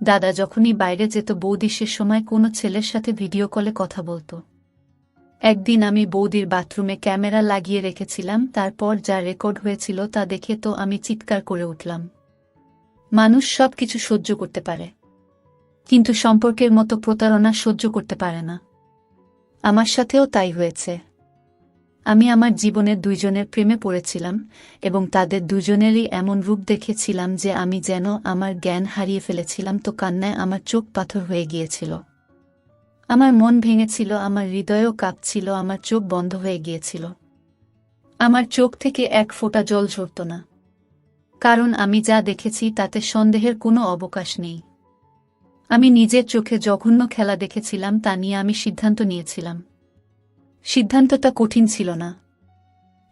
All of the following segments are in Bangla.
দাদা যখনই বাইরে যেত বৌদি সে সময় কোনো ছেলের সাথে ভিডিও কলে কথা বলতো। একদিন আমি বৌদির বাথরুমে ক্যামেরা লাগিয়ে রেখেছিলাম, তারপর যা রেকর্ড হয়েছিল তা দেখে তো আমি চিৎকার করে উঠলাম। মানুষ সবকিছু সহ্য করতে পারে, কিন্তু সম্পর্কের মতো প্রতারণা সহ্য করতে পারে না। আমার সাথেও তাই হয়েছে। আমি আমার জীবনের দুইজনের প্রেমে পড়েছিলাম এবং তাদের দুজনেরই এমন রূপ দেখেছিলাম যে আমি যেন আমার জ্ঞান হারিয়ে ফেলেছিলাম, তো কান্নায় আমার চোখ পাথর হয়ে গিয়েছিল। আমার মন ভেঙেছিল, আমার হৃদয়ও কাঁপছিল, আমার চোখ বন্ধ হয়ে গিয়েছিল। আমার চোখ থেকে এক ফোঁটা জল ঝরত না, কারণ আমি যা দেখেছি তাতে সন্দেহের কোনো অবকাশ নেই। আমি নিজের চোখে জঘন্য খেলা দেখেছিলাম, তা নিয়ে আমি সিদ্ধান্ত নিয়েছিলাম। সিদ্ধান্তটা কঠিন ছিল না।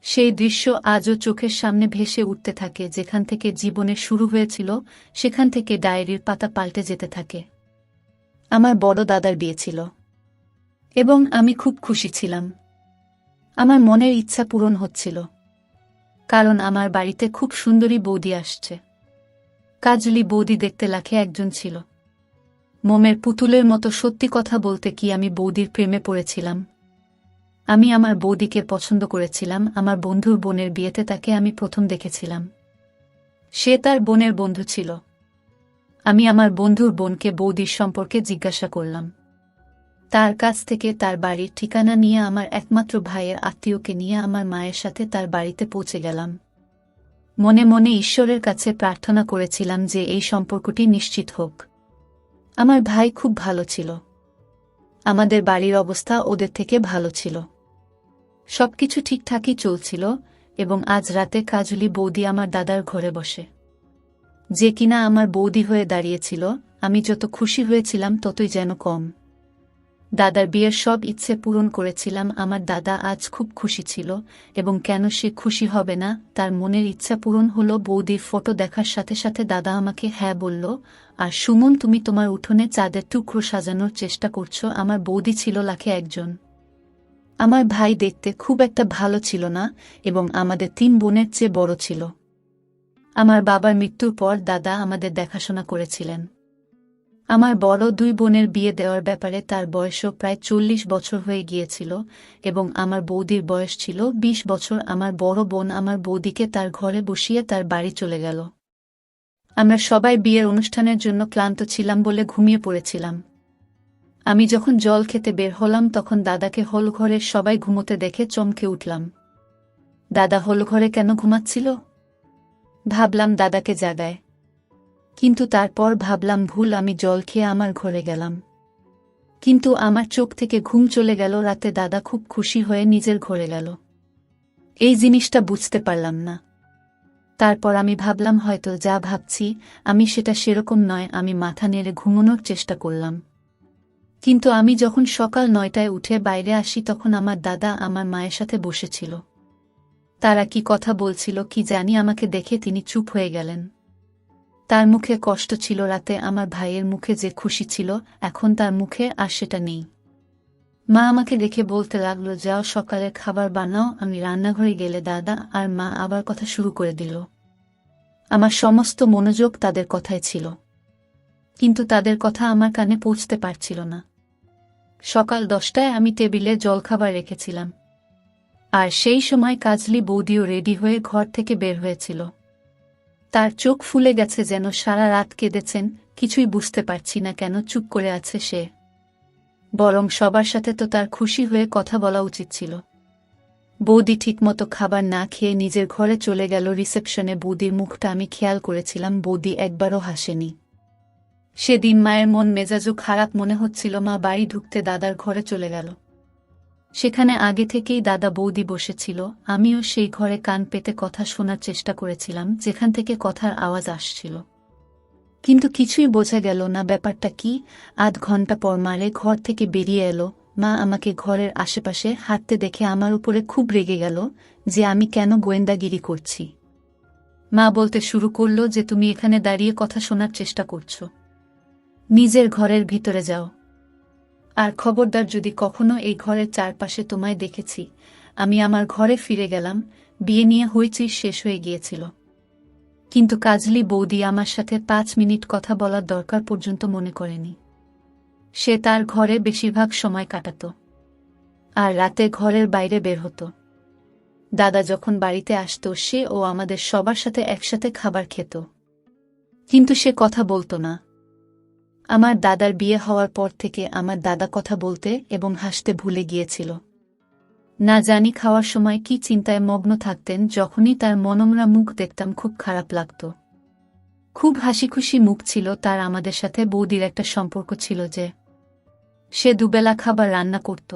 সেই দৃশ্য আজও চোখের সামনে ভেসে উঠতে থাকে। যেখান থেকে জীবনের শুরু হয়েছিল সেখান থেকে ডায়েরির পাতা পাল্টে যেতে থাকে। আমার বড় দাদার বিয়ে ছিল এবং আমি খুব খুশি ছিলাম। আমার মনের ইচ্ছা পূরণ হচ্ছিল, কারণ আমার বাড়িতে খুব সুন্দরী বৌদি আসছে। কাজলি বৌদি দেখতে লাখে একজন ছিল, মোমের পুতুলের মতো। সত্যি কথা বলতে কি, আমি বৌদির প্রেমে পড়েছিলাম। আমি আমার বৌদিকে পছন্দ করেছিলাম। আমার বন্ধুর বোনের বিয়েতে তাকে আমি প্রথম দেখেছিলাম। সে তার বোনের বন্ধু ছিল। আমি আমার বন্ধুর বোনকে বৌদির সম্পর্কে জিজ্ঞাসা করলাম। তার কাছ থেকে তার বাড়ির ঠিকানা নিয়ে আমার একমাত্র ভাইয়ের আত্মীয়কে নিয়ে আমার মায়ের সাথে তার বাড়িতে পৌঁছে গেলাম। মনে মনে ঈশ্বরের কাছে প্রার্থনা করেছিলাম যে এই সম্পর্কটি নিশ্চিত হোক। আমার ভাই খুব ভালো ছিল। আমাদের বাড়ির অবস্থা ওদের থেকে ভালো ছিল। সবকিছু ঠিকঠাকই চলছিল এবং আজ রাতে কাজলি বৌদি আমার দাদার ঘরে বসে, যে কিনা আমার বৌদি হয়ে দাঁড়িয়েছিল। আমি যত খুশি হয়েছিলাম ততই যেন কম। দাদার বিয়ের সব ইচ্ছে পূরণ করেছিলাম। আমার দাদা আজ খুব খুশি ছিল, এবং কেন সে খুশি হবে না? তার মনের ইচ্ছা পূরণ হলো। বৌদির ফটো দেখার সাথে সাথে দাদা আমাকে হ্যাঁ বলল। আর সুমন, তুমি তোমার উঠোনে চাঁদের টুকরো সাজানোর চেষ্টা করছো। আমার বৌদি ছিল লাখে একজন। আমার ভাই দেখতে খুব একটা ভালো ছিল না এবং আমাদের 3 বোনের চেয়ে বড় ছিল। আমার বাবার মৃত্যুর পর দাদা আমাদের দেখাশোনা করেছিলেন। আমার বড় 2 বোনের বিয়ে দেওয়ার ব্যাপারে তার বয়সও প্রায় 40 বছর হয়ে গিয়েছিল এবং আমার বৌদির বয়স ছিল 20 বছর। আমার বড় বোন আমার বৌদিকে তার ঘরে বসিয়ে তার বাড়ি চলে গেল। আমরা সবাই বিয়ের অনুষ্ঠানের জন্য ক্লান্ত ছিলাম বলে ঘুমিয়ে পড়েছিলাম। আমি যখন জল খেতে বের হলাম তখন দাদাকে হলঘরের সবাই ঘুমোতে দেখে চমকে উঠলাম। দাদা হলঘরে কেন ঘুমাচ্ছিল? ভাবলাম দাদাকে জাগায়, কিন্তু তারপর ভাবলাম ভুল। আমি জল খেয়ে আমার ঘরে গেলাম, কিন্তু আমার চোখ থেকে ঘুম চলে গেল। রাতে দাদা খুব খুশি হয়ে নিজের ঘরে গেল। এই জিনিসটা বুঝতে পারলাম না। তারপর আমি ভাবলাম হয়তো যা ভাবছি আমি সেটা সেরকম নয়। আমি মাথা নেড়ে ঘুমানোর চেষ্টা করলাম, কিন্তু আমি যখন সকাল 9টায় উঠে বাইরে আসি তখন আমার দাদা আমার মায়ের সাথে বসেছিল। তারা কি কথা বলছিল কি জানি, আমাকে দেখে তিনি চুপ হয়ে গেলেন। তার মুখে কষ্ট ছিল। রাতে আমার ভাইয়ের মুখে যে খুশি ছিল এখন তার মুখে আর সেটা নেই। মা আমাকে দেখে বলতে লাগলো, যাও সকালের খাবার বানাও। আমি রান্নাঘরে গেলে দাদা আর মা আবার কথা শুরু করে দিল। আমার সমস্ত মনোযোগ তাদের কথায় ছিল, কিন্তু তাদের কথা আমার কানে পৌঁছতে পারছিল না। সকাল 10টায় আমি টেবিলে জলখাবার রেখেছিলাম, আর সেই সময় কাজলি বৌদিও রেডি হয়ে ঘর থেকে বের হয়েছিল। তার চোখ ফুলে গেছে, যেন সারা রাত কেঁদেছেন। কিছুই বুঝতে পারছি না কেন চুপ করে আছে সে, বরং সবার সাথে তো তার খুশি হয়ে কথা বলা উচিত ছিল। বৌদি ঠিকমতো খাবার না খেয়ে নিজের ঘরে চলে গেল। রিসেপশনে বৌদির মুখটা আমি খেয়াল করেছিলাম, বৌদি একবারও হাসেনি। সেদিন মায়ের মন মেজাজও খারাপ মনে হচ্ছিল। মা বাড়ি ঢুকতে দাদার ঘরে চলে গেল। সেখানে আগে থেকেই দাদা বৌদি বসেছিল। আমিও সেই ঘরে কান পেতে কথা শোনার চেষ্টা করেছিলাম, যেখান থেকে কথার আওয়াজ আসছিল, কিন্তু কিছুই বোঝা গেল না ব্যাপারটা কি। আধ ঘন্টা পর মারে ঘর থেকে বেরিয়ে এলো। মা আমাকে ঘরের আশেপাশে হাঁটতে দেখে আমার উপরে খুব রেগে গেল যে আমি কেন গোয়েন্দাগিরি করছি। মা বলতে শুরু করলো যে তুমি এখানে দাঁড়িয়ে কথা শোনার চেষ্টা করছো, নিজের ঘরের ভিতরে যাও। আর খবরদার, যদি কখনো এই ঘরের চারপাশে তোমায় দেখেছি। আমি আমার ঘরে ফিরে গেলাম। বিয়ে নিয়ে হইচই শেষ হয়ে গিয়েছিল। কিন্তু কাজলি বৌদি আমার সাথে 5 মিনিট কথা বলার দরকার পর্যন্ত মনে করেনি। সে তার ঘরে বেশিরভাগ সময় কাটাত, আর রাতে ঘরের বাইরে বের হতো। দাদা যখন বাড়িতে আসত সে ও আমাদের সবার সাথে একসাথে খাবার খেত, কিন্তু সে কথা বলতো না। আমার দাদার বিয়ে হওয়ার পর থেকে আমার দাদা কথা বলতে এবং হাসতে ভুলে গিয়েছিল। না জানি খাওয়ার সময় কি চিন্তায় মগ্ন থাকতেন। যখনই তার মনোমরা মুখ দেখতাম খুব খারাপ লাগত। খুব হাসিখুশি মুখ ছিল তার। আমাদের সাথে বৌদির একটা সম্পর্ক ছিল যে সে দুবেলা খাবার রান্না করত।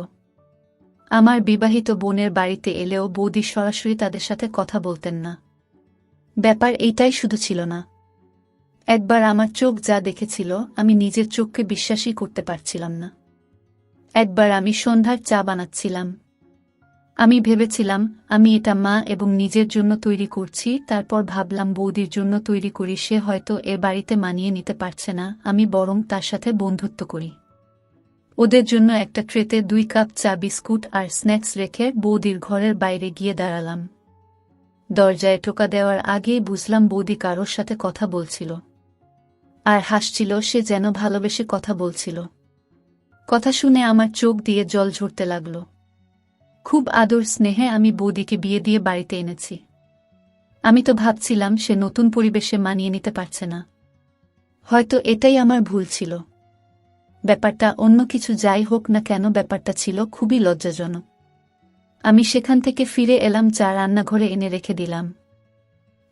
আমার বিবাহিত বোনের বাড়িতে এলেও বৌদি সরাসরি তাদের সাথে কথা বলতেন না। ব্যাপার এইটাই শুধু ছিল না, একবার আমার চোখ যা দেখেছিল আমি নিজের চোখকে বিশ্বাসই করতে পারছিলাম না। একবার আমি সন্ধ্যার চা বানাচ্ছিলাম। আমি ভেবেছিলাম আমি এটা মা এবং নিজের জন্য তৈরি করছি। তারপর ভাবলাম বৌদির জন্য তৈরি করি, সে হয়তো এ বাড়িতে মানিয়ে নিতে পারছে না, আমি বরং তার সাথে বন্ধুত্ব করি। ওদের জন্য একটা ট্রেতে 2 কাপ চা, বিস্কুট আর স্ন্যাক্স রেখে বৌদির ঘরের বাইরে গিয়ে দাঁড়ালাম। দরজায় টোকা দেওয়ার আগেই বুঝলাম বৌদি কারোর সাথে কথা বলছিল আর হাসছিল। সে যেন ভালোবেসে কথা বলছিল। কথা শুনে আমার চোখ দিয়ে জল ঝরতে লাগল। খুব আদর স্নেহে আমি বৌদিকে বিয়ে দিয়ে বাড়িতে এনেছি। আমি তো ভাবছিলাম সে নতুন পরিবেশে মানিয়ে নিতে পারছে না। হয়তো এটাই আমার ভুল ছিল। ব্যাপারটা অন্য কিছু যাই হোক না কেন, ব্যাপারটা ছিল খুবই লজ্জাজনক। আমি সেখান থেকে ফিরে এলাম, চা রান্নাঘরে এনে রেখে দিলাম।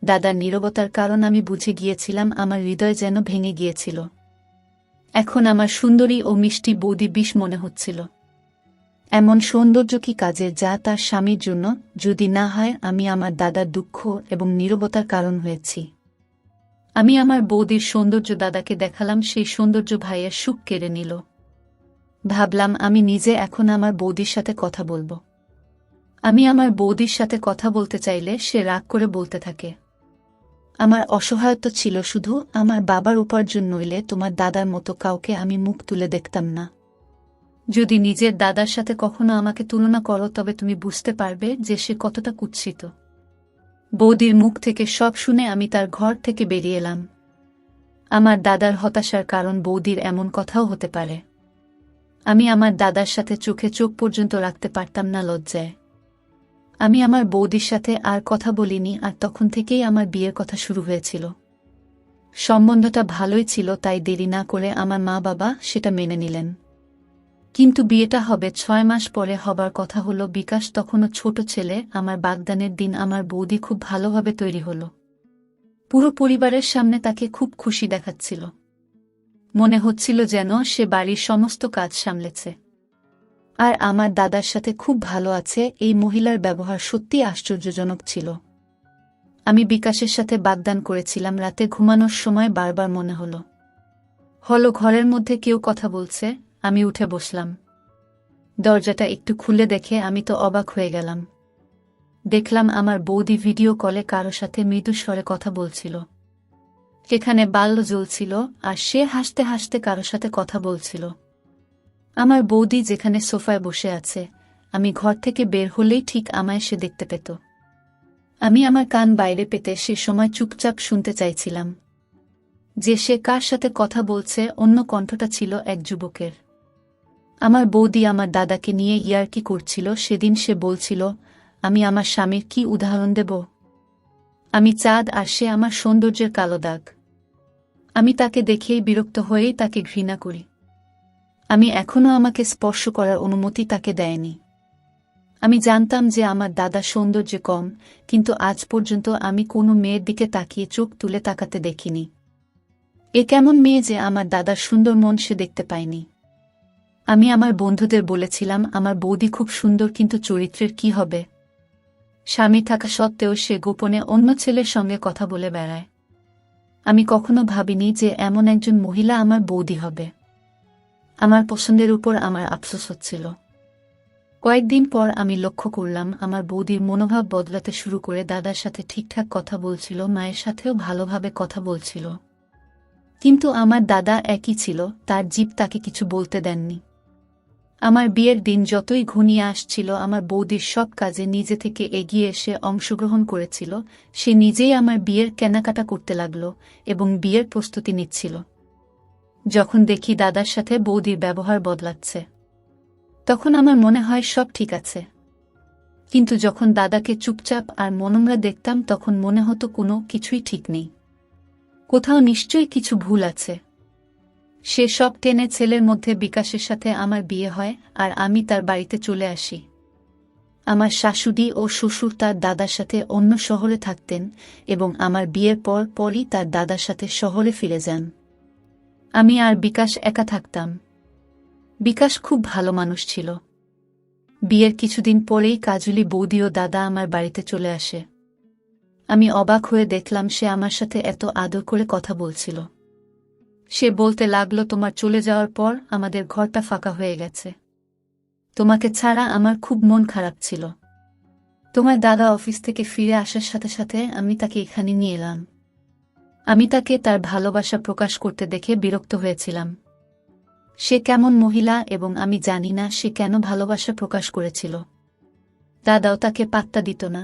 দাদার নীরবতার কারণ আমি বুঝে গিয়েছিলাম। আমার হৃদয় যেন ভেঙে গিয়েছিল। এখন আমার সুন্দরী ও মিষ্টি বৌদি বিষ মনে হচ্ছিল। এমন সৌন্দর্য কি কাজে যা তার স্বামীর জন্য? যদি না হয় আমি আমার দাদার দুঃখ এবং নীরবতার কারণ হয়েছি। আমি আমার বৌদির সৌন্দর্য দাদাকে দেখালাম, সেই সৌন্দর্য ভাইয়ের সুখ কেড়ে নিল। ভাবলাম আমি নিজে এখন আমার বৌদির সাথে কথা বলবো। আমি আমার বৌদির সাথে কথা বলতে চাইলে সে রাগ করে বলতে থাকে। আমার অসহায়ত্ব ছিল শুধু। আমার বাবার উপার্জন নইলে তোমার দাদার মতো কাউকে আমি মুখ তুলে দেখতাম না। যদি নিজের দাদার সাথে কখনো আমাকে তুলনা করো তবে তুমি বুঝতে পারবে যে সে কতটা কুৎসিত। বৌদির মুখ থেকে সব শুনে আমি তার ঘর থেকে বেরিয়ে এলাম। আমার দাদার হতাশার কারণ বৌদির এমন কথাও হতে পারে। আমি আমার দাদার সাথে চোখে চোখ পর্যন্ত রাখতে পারতাম না লজ্জায়। আমি আমার বৌদির সাথে আর কথা বলিনি, আর তখন থেকেই আমার বিয়ের কথা শুরু হয়েছিল। সম্বন্ধটা ভালোই ছিল, তাই দেরি না করে আমার মা বাবা সেটা মেনে নিলেন। কিন্তু বিয়েটা হবে 6 মাস পরে হবার কথা হলো। বিকাশ তখনও ছোট ছেলে। আমার বাগদানের দিন আমার বৌদি খুব ভালোভাবে তৈরি হল। পুরো পরিবারের সামনে তাকে খুব খুশি দেখাচ্ছিল। মনে হচ্ছিল যেন সে বাড়ির সমস্ত কাজ সামলেছে আর আমার দাদার সাথে খুব ভালো আছে। এই মহিলার ব্যবহার সত্যি আশ্চর্যজনক ছিল। আমি বিকাশের সাথে বাগদান করেছিলাম। রাতে ঘুমানোর সময় বারবার মনে হলো ঘরের মধ্যে কেউ কথা বলছে। আমি উঠে বসলাম। দরজাটা একটু খুলে দেখে আমি তো অবাক হয়ে গেলাম। দেখলাম আমার বৌদি ভিডিও কলে কারো সাথে মৃদু স্বরে কথা বলছিল। সেখানে বাল্ব জ্বলছিল আর সে হাসতে হাসতে কারো সাথে কথা বলছিল। আমার বৌদি যেখানে সোফায় বসে আছে, আমি ঘর থেকে বের হলেই ঠিক আমায় সে দেখতে পেত। আমি আমার কান বাইরে পেতে সে সময় চুপচাপ শুনতে চাইছিলাম যে সে কার সাথে কথা বলছে। অন্য কণ্ঠটা ছিল এক যুবকের। আমার বৌদি আমার দাদাকে নিয়ে ইয়ার্কি করছিল। সেদিন সে বলছিল, আমি আমার স্বামীর কি উদাহরণ দেব? আমি চাঁদ আর সে আমার সৌন্দর্যের কালো দাগ। আমি তাকে দেখেই বিরক্ত হয়েই তাকে ঘৃণা করি। আমি এখনও আমাকে স্পর্শ করার অনুমতি তাকে দেয়নি। আমি জানতাম যে আমার দাদা সৌন্দর্যে কম, কিন্তু আজ পর্যন্ত আমি কোনো মেয়ের দিকে তাকিয়ে চোখ তুলে তাকাতে দেখিনি। এ কেমন মেয়ে যে আমার দাদার সুন্দর মন সে দেখতে পায়নি। আমি আমার বন্ধুদের বলেছিলাম আমার বৌদি খুব সুন্দর, কিন্তু চরিত্রের কি হবে? স্বামী থাকা সত্ত্বেও সে গোপনে অন্য ছেলের সঙ্গে কথা বলে বেড়ায়। আমি কখনো ভাবিনি যে এমন একজন মহিলা আমার বৌদি হবে। আমার পছন্দের উপর আমার আফসোস হচ্ছিল। কয়েকদিন পর আমি লক্ষ্য করলাম আমার বৌদির মনোভাব বদলাতে শুরু করে। দাদার সাথে ঠিকঠাক কথা বলছিল, মায়ের সাথেও ভালোভাবে কথা বলছিল, কিন্তু আমার দাদা একই ছিল, তার জিভ তাকে কিছু বলতে দেননি। আমার বিয়ের দিন যতই ঘনিয়ে আসছিল আমার বৌদির সব কাজে নিজে থেকে এগিয়ে এসে অংশগ্রহণ করেছিল। সে নিজেই আমার বিয়ের কেনাকাটা করতে লাগল এবং বিয়ের প্রস্তুতি নিচ্ছিল। যখন দেখি দাদার সাথে বৌদির ব্যবহার বদলাচ্ছে, তখন আমার মনে হয় সব ঠিক আছে। কিন্তু যখন দাদাকে চুপচাপ আর মনমরা দেখতাম তখন মনে হতো কোনো কিছুই ঠিক নেই, কোথাও নিশ্চয়ই কিছু ভুল আছে। সে সব টেনে ছেলের মধ্যে বিকাশের সাথে আমার বিয়ে হয় আর আমি তার বাড়িতে চলে আসি। আমার শাশুড়ি ও শ্বশুর তার দাদার সাথে অন্য শহরে থাকতেন এবং আমার বিয়ের পরই তার দাদার সাথে শহরে ফিরে যান। আমি আর বিকাশ একা থাকতাম। বিকাশ খুব ভালো মানুষ ছিল। বিয়ের কিছুদিন পরেই কাজলি বৌদি ও দাদা আমার বাড়িতে চলে আসে। আমি অবাক হয়ে দেখলাম সে আমার সাথে এত আদর করে কথা বলছিল। সে বলতে লাগল, তোমার চলে যাওয়ার পর আমাদের ঘরটা ফাঁকা হয়ে গেছে। তোমাকে ছাড়া আমার খুব মন খারাপ ছিল। তোমার দাদা অফিস থেকে ফিরে আসার সাথে সাথে আমি তাকে এখানে নিয়ে এলাম। আমি তাকে তার ভালোবাসা প্রকাশ করতে দেখে বিরক্ত হয়েছিলাম। সে কেমন মহিলা এবং আমি জানি না সে কেন ভালোবাসা প্রকাশ করেছিল। দাদাও তাকে পাত্তা দিত না।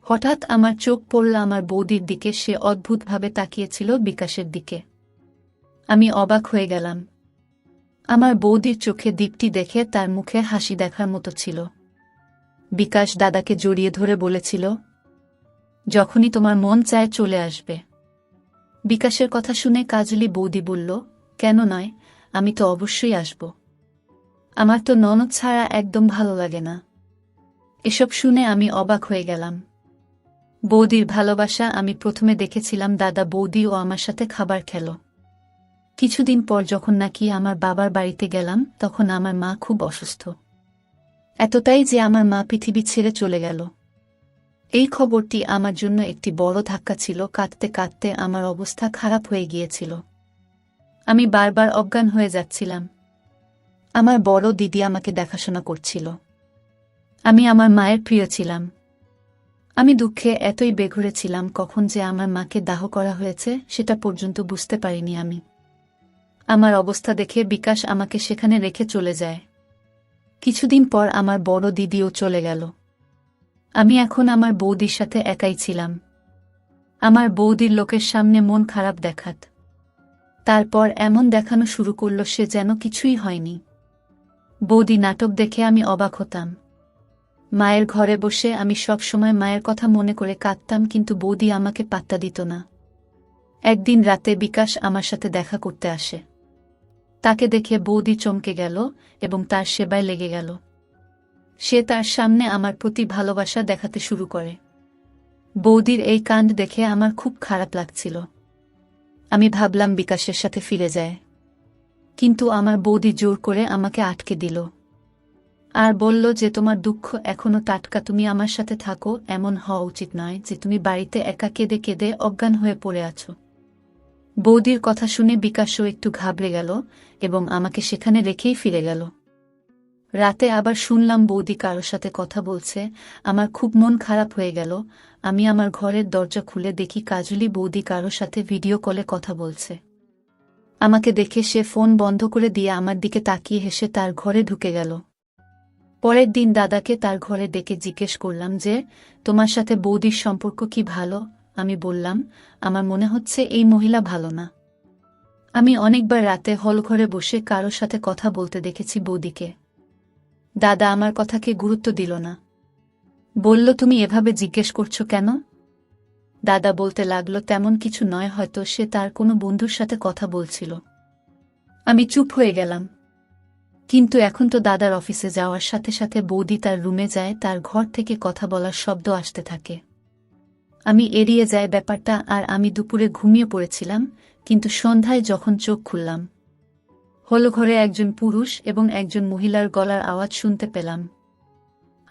হঠাৎ আমার চোখ পড়ল আমার বৌদির দিকে। সে অদ্ভুতভাবে তাকিয়েছিল বিকাশের দিকে। আমি অবাক হয়ে গেলাম। আমার বৌদির চোখে দীপ্তি দেখে তার মুখে হাসি দেখার মতো ছিল। বিকাশ দাদাকে জড়িয়ে ধরে বলেছিল, যখনই তোমার মন চায় চলে আসবে। বিকাশের কথা শুনে কাজলি বৌদি বলল, কেন নয়, আমি তো অবশ্যই আসব। আমার তো ননদ ছাড়া একদম ভালো লাগে না। এসব শুনে আমি অবাক হয়ে গেলাম। বৌদির ভালোবাসা আমি প্রথমে দেখেছিলাম দাদা বৌদি ও আমার সাথে খাবার খেল। কিছুদিন পর যখন নাকি আমার বাবার বাড়িতে গেলাম তখন আমার মা খুব অসুস্থ, এতটাই যে আমার মা পৃথিবী ছেড়ে চলে গেল। এই খবরটি আমার জন্য একটি বড় ধাক্কা ছিল। কাঁদতে কাঁদতে আমার অবস্থা খারাপ হয়ে গিয়েছিল। আমি বারবার অজ্ঞান হয়ে যাচ্ছিলাম। আমার বড় দিদি আমাকে দেখাশোনা করছিল। আমি আমার মায়ের প্রিয় ছিলাম। আমি দুঃখে এতই বেঘরে ছিলাম, কখন যে আমার মাকে দাহ করা হয়েছে সেটা পর্যন্ত বুঝতে পারিনি আমি। আমার অবস্থা দেখে বিকাশ আমাকে সেখানে রেখে চলে যায়। কিছুদিন পর আমার বড় দিদিও চলে গেল। আমি এখন আমার বৌদির সাথে একাই ছিলাম। আমার বৌদির লোকের সামনে মন খারাপ দেখাত। তারপর এমন দেখানো শুরু করল সে যেন কিছুই হয়নি। বৌদি নাটক দেখে আমি অবাক হতাম। মায়ের ঘরে বসে আমি সব সময় মায়ের কথা মনে করে কাঁদতাম, কিন্তু বৌদি আমাকে পাত্তা দিত না। একদিন রাতে বিকাশ আমার সাথে দেখা করতে আসে। তাকে দেখে বৌদি চমকে গেল এবং তার সেবায় লেগে গেল। সে তার সামনে আমার প্রতি ভালোবাসা দেখাতে শুরু করে। বৌদির এই কাণ্ড দেখে আমার খুব খারাপ লাগছিল। আমি ভাবলাম বিকাশের সাথে ফিরে যায়, কিন্তু আমার বৌদি জোর করে আমাকে আটকে দিল আর বলল যে তোমার দুঃখ এখনো টাটকা, তুমি আমার সাথে থাকো। এমন হওয়া উচিত নয় যে তুমি বাড়িতে একা কেঁদে কেঁদে অজ্ঞান হয়ে পড়ে আছো। বৌদির কথা শুনে বিকাশও একটু ঘাবড়ে গেল এবং আমাকে সেখানে রেখেই ফিরে গেল। রাতে আবার শুনলাম বৌদি কারোর সাথে কথা বলছে। আমার খুব মন খারাপ হয়ে গেল। আমি আমার ঘরের দরজা খুলে দেখি কাজলি বৌদি কারোর সাথে ভিডিও কলে কথা বলছে। আমাকে দেখে সে ফোন বন্ধ করে দিয়ে আমার দিকে তাকিয়ে হেসে তার ঘরে ঢুকে গেল। পরের দিন দাদাকে তার ঘরে ডেকে জিজ্ঞেস করলাম যে, তোমার সাথে বৌদির সম্পর্ক কি ভালো? আমি বললাম, আমার মনে হচ্ছে এই মহিলা ভালো না। আমি অনেকবার রাতে হলঘরে বসে কারোর সাথে কথা বলতে দেখেছি বৌদিকে। দাদা আমার কথাকে গুরুত্ব দিল না। বলল, তুমি এভাবে জিজ্ঞেস করছো কেন? দাদা বলতে লাগল, তেমন কিছু নয়, হয়তো সে তার কোনো বন্ধুর সাথে কথা বলছিল। আমি চুপ হয়ে গেলাম। কিন্তু এখন তো দাদার অফিসে যাওয়ার সাথে সাথে বৌদি তার রুমে যায়, তার ঘর থেকে কথা বলার শব্দ আসতে থাকে। আমি এড়িয়ে যাই ব্যাপারটা আর আমি দুপুরে ঘুমিয়ে পড়েছিলাম, কিন্তু সন্ধ্যায় যখন চোখ খুললাম হলঘরে একজন পুরুষ এবং একজন মহিলার গলার আওয়াজ শুনতে পেলাম।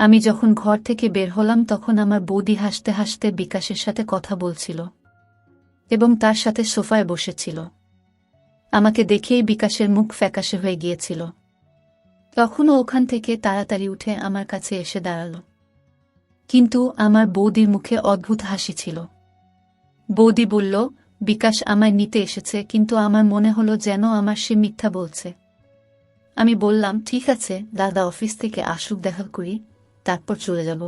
আমি যখন ঘর থেকে বের হলাম তখন আমার বৌদি হাসতে হাসতে বিকাশের সাথে কথা বলছিল এবং তার সাথে সোফায় বসেছিল। আমাকে দেখেই বিকাশের মুখ ফ্যাকাশে হয়ে গিয়েছিল। তখনও ওখান থেকে তাড়াতাড়ি উঠে আমার কাছে এসে দাঁড়াল, কিন্তু আমার বৌদির মুখে অদ্ভুত হাসি ছিল। বৌদি বলল, বিকাশ আমায় নিতে এসেছে, কিন্তু আমার মনে হলো যেন আমার সে মিথ্যা বলছে। আমি বললাম, ঠিক আছে দাদা, অফিস থেকে আসুক, দেখা করি, তারপর চলে যাব।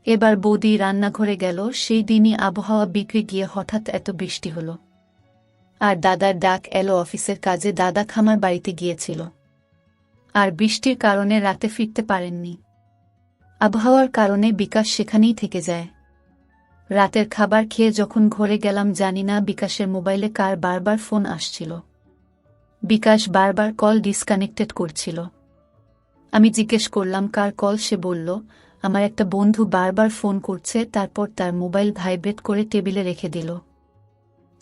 এবার বৌদি রান্নাঘরে গেল। সেই দিনই আবহাওয়া বিগড়ে গিয়ে হঠাৎ এত বৃষ্টি হলো। আর দাদার ডাক এলো অফিসের কাজে। দাদা খামার বাড়িতে গিয়েছিল, আর বৃষ্টির কারণে রাতে ফিরতে পারেননি। আবহাওয়ার কারণে বিকাশ সেখানেই থেকে যায়। রাতের খাবার খেয়ে যখন ঘরে গেলাম, জানি না বিকাশের মোবাইলে কার বারবার ফোন আসছিল। বিকাশ বারবার কল ডিসকানেক্টেড করছিল। আমি জিজ্ঞেস করলাম কার কল। সে বলল, আমার একটা বন্ধু বারবার ফোন করছে। তারপর তার মোবাইল ভাইব্রেট করে টেবিলে রেখে দিল।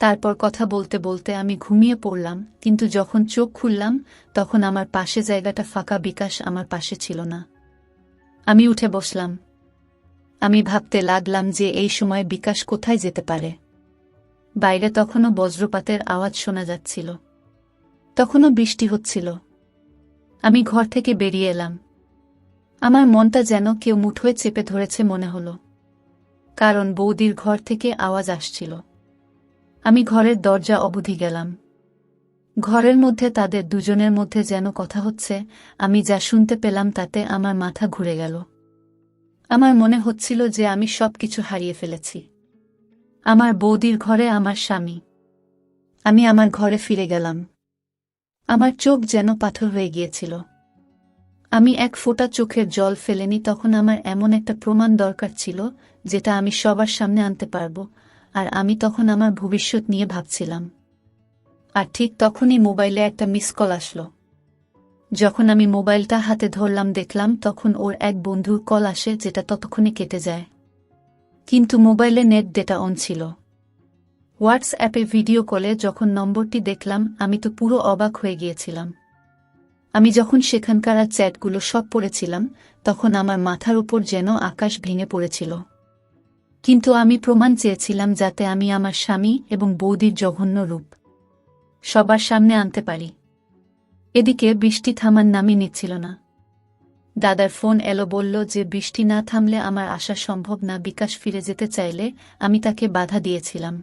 তারপর কথা বলতে বলতে আমি ঘুমিয়ে পড়লাম, কিন্তু যখন চোখ খুললাম তখন আমার পাশে জায়গাটা ফাঁকা। বিকাশ আমার পাশে ছিল না। আমি উঠে বসলাম। আমি ভাবতে লাগলাম যে এই সময় বিকাশ কোথায় যেতে পারে। বাইরে তখনও বজ্রপাতের আওয়াজ শোনা যাচ্ছিল, তখনও বৃষ্টি হচ্ছিল। আমি ঘর থেকে বেরিয়ে এলাম। আমার মনটা যেন কেউ মুঠোয় চেপে ধরেছে মনে হলো, কারণ বৌদির ঘর থেকে আওয়াজ আসছিল। আমি ঘরের দরজা অবধি গেলাম। ঘরের মধ্যে তাদের দুজনের মধ্যে যেন কথা হচ্ছে। আমি যা শুনতে পেলাম তাতে আমার মাথা ঘুরে গেল। আমার মনে হচ্ছিল যে আমি সবকিছু হারিয়ে ফেলেছি। আমার বৌদির ঘরে আমার স্বামী। আমি আমার ঘরে ফিরে গেলাম। আমার চোখ যেন পাথর হয়ে গিয়েছিল। আমি এক ফোঁটা চোখের জল ফেলেনি। তখন আমার এমন একটা প্রমাণ দরকার ছিল যেটা আমি সবার সামনে আনতে পারব। আর আমি তখন আমার ভবিষ্যৎ নিয়ে ভাবছিলাম। আর ঠিক তখনই মোবাইলে একটা মিস কল আসলো। যখন আমি মোবাইলটা হাতে ধরলাম, দেখলাম তখন ওর এক বন্ধুর কল আসে, যেটা ততক্ষণে কেটে যায়। কিন্তু মোবাইলে নেট ডেটা অন ছিল। হোয়াটসঅ্যাপে ভিডিও কলে যখন নম্বরটি দেখলাম, আমি তো পুরো অবাক হয়ে গিয়েছিলাম। আমি যখন সেখানকার চ্যাটগুলো সব পড়েছিলাম, তখন আমার মাথার উপর যেন আকাশ ভেঙে পড়েছিল। কিন্তু আমি প্রমাণ চেয়েছিলাম যাতে আমি আমার স্বামী এবং বৌদির জঘন্য রূপ সবার সামনে আনতে পারি। এদিকে বৃষ্টি থামার নামই নিচ্ছিল না। দাদার ফোন এলো, বলল যে বৃষ্টি না থামলে আমার আসা সম্ভব না। বিকাশ ফিরে যেতে চাইলে আমি তাকে বাধা দিয়েছিলাম,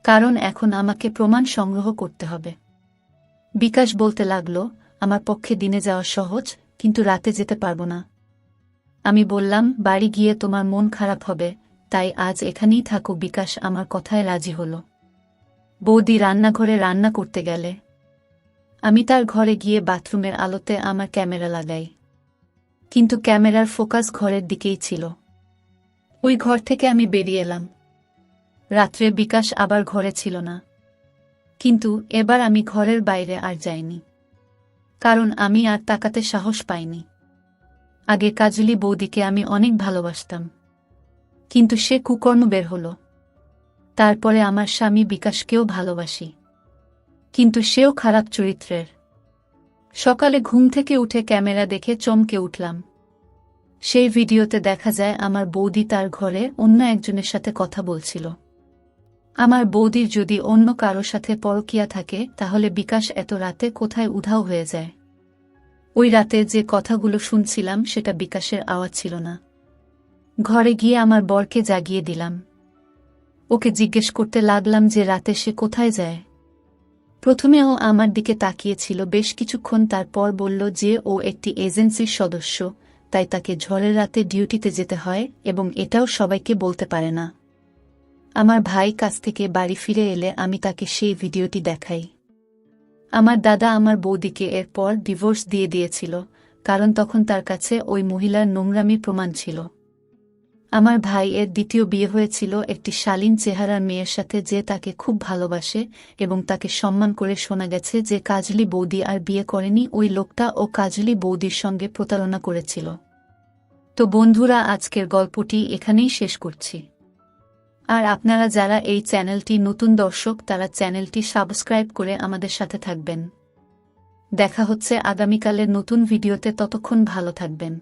কারণ এখন আমাকে প্রমাণ সংগ্রহ করতে হবে। বিকাশ বলতে লাগল, আমার পক্ষে দিনে যাওয়া সহজ, কিন্তু রাতে যেতে পারবো না। আমি বললাম, বাড়ি গিয়ে তোমার মন খারাপ হবে, তাই আজ এখানেই থাকো। বিকাশ আমার কথায় রাজি হল। বৌদি রান্নাঘরে রান্না করতে গেলে আমি তার ঘরে গিয়ে বাথরুমের আলোতে আমার ক্যামেরা লাগাই। কিন্তু ক্যামেরার ফোকাস ঘরের দিকেই ছিল। ওই ঘর থেকে আমি বেরিয়ে এলাম। রাত্রে বিকাশ আবার ঘরে ছিল না। কিন্তু এবার আমি ঘরের বাইরে আর যাইনি, কারণ আমি আর তাকাতে সাহস পাইনি। আগে কাজলি বৌদিকে আমি অনেক ভালোবাসতাম, কিন্তু সে কুকর্ম বের হলো। তারপরে আমার স্বামী বিকাশকেও ভালোবাসি, কিন্তু সেও খারাপ চরিত্রের। সকালে ঘুম থেকে উঠে ক্যামেরা দেখে চমকে উঠলাম। সেই ভিডিওতে দেখা যায় আমার বৌদি তার ঘরে অন্য একজনের সাথে কথা বলছিল। আমার বৌদির যদি অন্য কারো সাথে পরকীয়া থাকে, তাহলে বিকাশ এত রাতে কোথায় উধাও হয়ে যায়? ওই রাতে যে কথাগুলো শুনছিলাম সেটা বিকাশের আওয়াজ ছিল না। ঘরে গিয়ে আমার বরকে জাগিয়ে দিলাম। ওকে জিজ্ঞেস করতে লাগলাম যে রাতে সে কোথায় যায়। প্রথমে ও আমার দিকে তাকিয়েছিল বেশ কিছুক্ষণ, তারপর বলল যে ও একটি এজেন্সির সদস্য, তাই তাকে ঝড়ের রাতে ডিউটিতে যেতে হয় এবং এটাও সবাইকে বলতে পারে না। আমার ভাই কাছ থেকে বাড়ি ফিরে এলে আমি তাকে সেই ভিডিওটি দেখাই। আমার দাদা আমার বৌদিকে এরপর ডিভোর্স দিয়ে দিয়েছিল, কারণ তখন তার কাছে ওই মহিলার নোংরামি প্রমাণ ছিল। আমার ভাই এর দ্বিতীয় বিয়ে হয়েছিল একটি শালীন চেহারার মেয়ের সাথে, যে তাকে খুব ভালোবাসে এবং তাকে সম্মান করে। শোনা গেছে যে কাজলি বৌদি আর বিয়ে করেনি, ওই লোকটা ও কাজলি বৌদির সঙ্গে প্রতারণা করেছিল। তো বন্ধুরা, আজকের গল্পটি এখানেই শেষ করছি। আর আপনারা যারা এই চ্যানেলটি নতুন দর্শক, তারা চ্যানেলটি সাবস্ক্রাইব করে আমাদের সাথে থাকবেন। দেখা হচ্ছে আগামীকালের নতুন ভিডিওতে, ততক্ষণ ভালো থাকবেন।